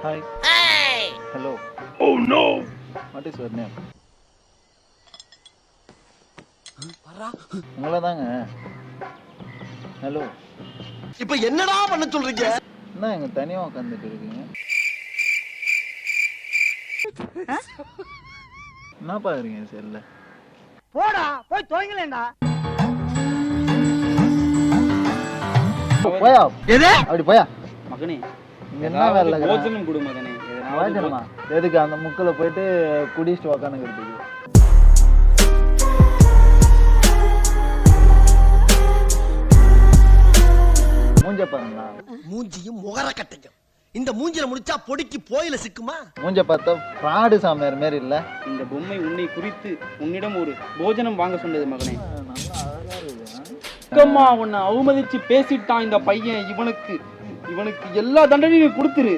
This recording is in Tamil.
Hi. Hey! Hello. Oh no! What is your name? உங்களை தாங்க. ஹலோ. இப்போ என்னடா பண்ண சொல்றீங்க? என்ன இங்க தனியா உட்காந்துட்டு இருக்கீங்க? என்ன பாக்குறீங்க செல்ல? போடா போய் தோங்கலேண்டா. போயா. எது? அப்படி போயா. மகனே இங்க என்ன வேலை இல்ல. போஜனம் கொடு மகனே. வாஜனமா? எதுக்கு அந்த முக்குல போயிட்டு குடிச்சிட்டு உக்காந்துக்கிறதுக்கு? மூஞ்ச பாருங்களா. மூஞ்சியும் முகர கட்டையும். இந்த மூஞ்சில முடிச்சா பொடிக்கு போயில சிக்குமா? மூஞ்ச பார்த்தா ஃப்ராடு சாமியார் மாதிரி இல்ல. இந்த பொம்மை உன்னை குறித்து உன்னிடம் ஒரு போஜனம் வாங்க சொன்னது மகனே. நல்லா அழகா இருக்கு. அக்கம்மா உன்னை அவமதிச்சு பேசிட்டான் இந்த பையன். இவனுக்கு எல்லா தண்டனையும் கொடுத்துரு.